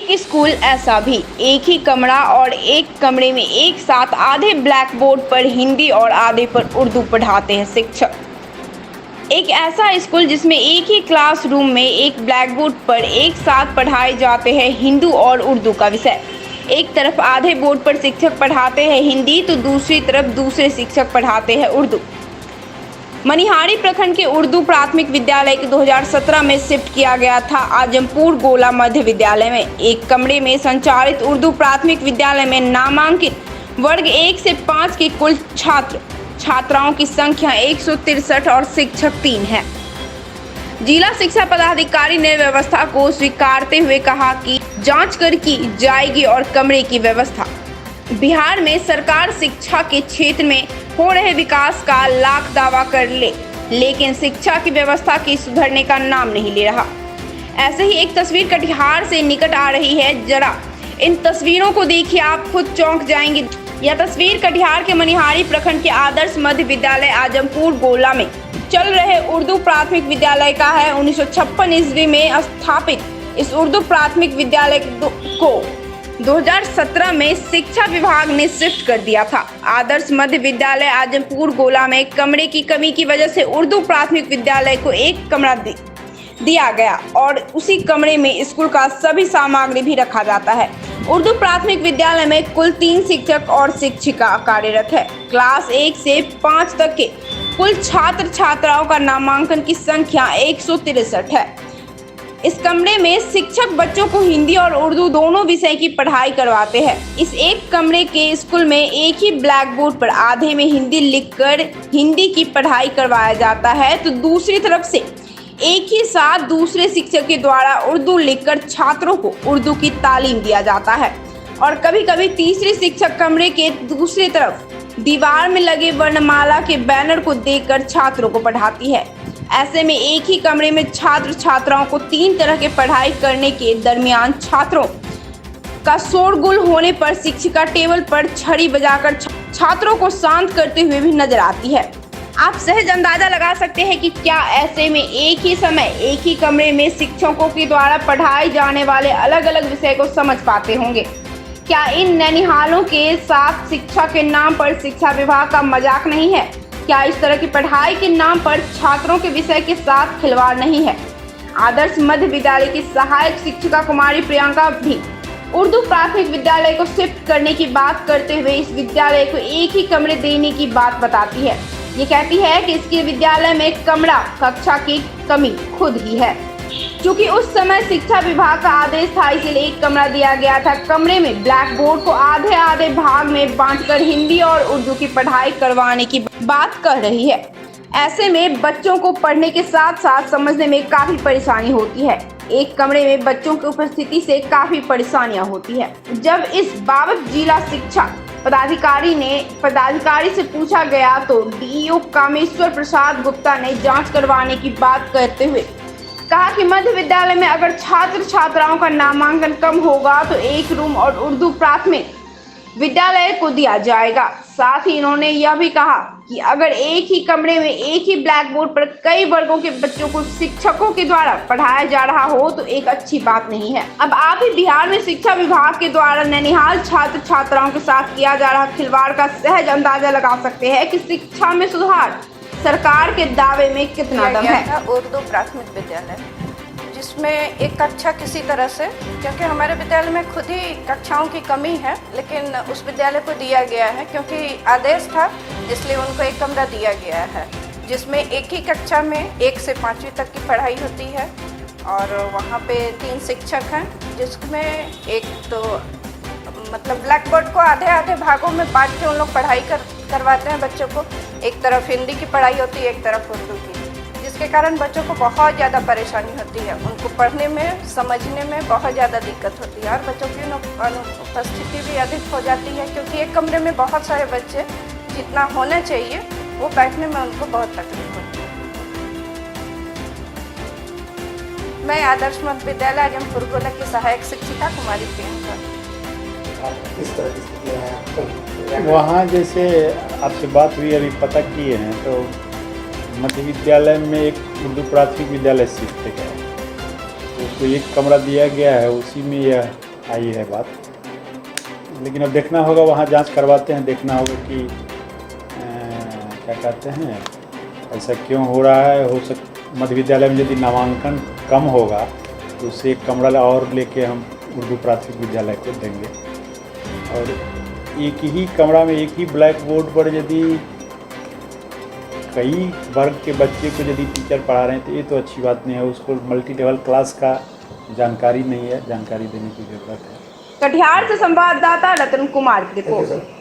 एक स्कूल ऐसा भी, एक ही कमरा और एक कमरे में एक साथ आधे ब्लैक बोर्ड पर हिंदी और आधे पर उर्दू पढ़ाते हैं शिक्षक। एक ऐसा स्कूल जिसमें एक ही क्लासरूम में एक ब्लैक बोर्ड पर एक साथ पढ़ाए जाते हैं हिंदी और उर्दू का विषय। एक तरफ आधे बोर्ड पर शिक्षक पढ़ाते हैं हिंदी तो दूसरी तरफ दूसरे शिक्षक पढ़ाते हैं उर्दू। मनिहारी प्रखंड के उर्दू प्राथमिक विद्यालय के 2017 में शिफ्ट किया गया था आजमपुर गोला मध्य विद्यालय में। एक कमरे में संचालित उर्दू प्राथमिक विद्यालय में नामांकित वर्ग 1 से 5 के कुल छात्राओं की संख्या 163 और शिक्षक 3 है। जिला शिक्षा पदाधिकारी ने व्यवस्था को स्वीकारते हुए कहा कि जांच कर की जाएगी और कमरे की व्यवस्था। बिहार में सरकार शिक्षा के क्षेत्र में हो रहे विकास का लाख दावा कर लेकिन शिक्षा की व्यवस्था की सुधरने का नाम नहीं ले रहा। ऐसे ही एक तस्वीर कटिहार से निकट आ रही है, जरा इन तस्वीरों को देखिए, आप खुद चौंक जाएंगे। यह तस्वीर कटिहार के मनिहारी प्रखंड के आदर्श मध्य विद्यालय आजमपुर गोला में चल रहे उर्दू प्राथमिक विद्यालय का है। 1956 ईस्वी में स्थापित इस उर्दू प्राथमिक विद्यालय को 2017 में शिक्षा विभाग ने शिफ्ट कर दिया था। आदर्श मध्य विद्यालय आजमपुर गोला में कमरे की कमी की वजह से उर्दू प्राथमिक विद्यालय को एक कमरा दिया गया और उसी कमरे में स्कूल का सभी सामग्री भी रखा जाता है। उर्दू प्राथमिक विद्यालय में कुल 3 शिक्षक और शिक्षिका कार्यरत है। क्लास 1 से 5 तक के कुल छात्र छात्राओं का नामांकन की संख्या 163 है। इस कमरे में शिक्षक बच्चों को हिंदी और उर्दू दोनों विषय की पढ़ाई करवाते हैं। इस एक कमरे के स्कूल में एक ही ब्लैक बोर्ड पर आधे में हिंदी लिखकर हिंदी की पढ़ाई करवाया जाता है तो दूसरी तरफ से एक ही साथ दूसरे शिक्षक के द्वारा उर्दू लिखकर छात्रों को उर्दू की तालीम दिया जाता है और कभी कभी तीसरी शिक्षक कमरे के दूसरी तरफ दीवार में लगे वर्णमाला के बैनर को देखकर छात्रों को पढ़ाती है। ऐसे में एक ही कमरे में छात्र छात्राओं को 3 तरह के पढ़ाई करने के दरमियान छात्रों का शोरगुल होने पर शिक्षिका टेबल पर छड़ी बजाकर छात्रों को शांत करते हुए भी नजर आती है। आप सहज अंदाजा लगा सकते हैं कि क्या ऐसे में एक ही समय एक ही कमरे में शिक्षकों के द्वारा पढ़ाए जाने वाले अलग अलग विषय को समझ पाते होंगे। क्या इन ननिहालों के साथ शिक्षा के नाम पर शिक्षा विभाग का मजाक नहीं है? क्या इस तरह की पढ़ाई के नाम पर छात्रों के विषय के साथ खिलवाड़ नहीं है? आदर्श मध्य विद्यालय की सहायक शिक्षिका कुमारी प्रियंका भी उर्दू प्राथमिक विद्यालय को शिफ्ट करने की बात करते हुए इस विद्यालय को एक ही कमरे देने की बात बताती है। ये कहती है कि इसके विद्यालय में कमरा कक्षा की कमी खुद ही है, क्योंकि उस समय शिक्षा विभाग का आदेश था, इसलिए एक कमरा दिया गया था। कमरे में ब्लैक बोर्ड को आधे आधे भाग में बांटकर हिंदी और उर्दू की पढ़ाई करवाने की बात कर रही है। ऐसे में बच्चों को पढ़ने के साथ साथ समझने में काफी परेशानी होती है। एक कमरे में बच्चों की उपस्थिति से काफी परेशानियां होती है। जब इस बाबत जिला शिक्षा पदाधिकारी से पूछा गया तो डीईओ कामेश्वर प्रसाद गुप्ता ने जांच करवाने की बात करते हुए कहा कि मध्य विद्यालय में अगर छात्र छात्राओं का नामांकन कम होगा तो एक रूम और उर्दू प्राथमिक विद्यालय को दिया जाएगा। साथ ही इन्होंने यह भी कहा कि अगर एक ही कमरे में एक ही ब्लैक बोर्ड पर कई वर्गों के बच्चों को शिक्षकों के द्वारा पढ़ाया जा रहा हो तो एक अच्छी बात नहीं है। अब आप ही बिहार में शिक्षा विभाग के द्वारा ननिहाल छात्र छात्राओं के साथ किया जा रहा खिलवाड़ का सहज अंदाजा लगा सकते हैं कि शिक्षा में सुधार सरकार के दावे में कितना दम है। उर्दू प्राथमिक विद्यालय जिसमें एक कक्षा किसी तरह से, क्योंकि हमारे विद्यालय में खुद ही कक्षाओं की कमी है, लेकिन उस विद्यालय को दिया गया है क्योंकि आदेश था, इसलिए उनको एक कमरा दिया गया है जिसमें एक ही कक्षा में 1 से 5वीं तक की पढ़ाई होती है और वहाँ पे 3 शिक्षक हैं, जिसमें एक तो मतलब ब्लैक बोर्ड को आधे आधे भागों में बांट के उन लोग पढ़ाई करवाते हैं बच्चों को। एक तरफ हिंदी की पढ़ाई होती है, एक तरफ उर्दू की, जिसके कारण बच्चों को बहुत ज़्यादा परेशानी होती है। उनको पढ़ने में समझने में बहुत ज़्यादा दिक्कत होती है और बच्चों की अनुपस्थिति भी अधिक हो जाती है क्योंकि एक कमरे में बहुत सारे बच्चे जितना होना चाहिए वो बैठने में उनको बहुत तकलीफ होती है। मैं आदर्श मध्य विद्यालय आजमपुर गोला की सहायक शिक्षिका कुमारी प्रियंका। वहाँ जैसे आपसे बात हुई, अभी पता किए हैं तो मध्य विद्यालय में एक उर्दू प्राथमिक विद्यालय शिफ्ट है, तो उसको एक कमरा दिया गया है, उसी में यह आई है बात, लेकिन अब देखना होगा, वहाँ जांच करवाते हैं, देखना होगा कि क्या कहते हैं ऐसा क्यों हो रहा है। मध्य विद्यालय में यदि नामांकन कम होगा तो उससे एक कमरा और लेके हम उर्दू प्राथमिक विद्यालय को देंगे। और एक ही कमरा में एक ही ब्लैक बोर्ड पर यदि कई वर्ग के बच्चे को यदि टीचर पढ़ा रहे हैं तो ये तो अच्छी बात नहीं है। उसको मल्टी लेवल क्लास का जानकारी नहीं है, जानकारी देने की ज़रूरत है। कटिहार से संवाददाता रतन कुमार की रिपोर्ट।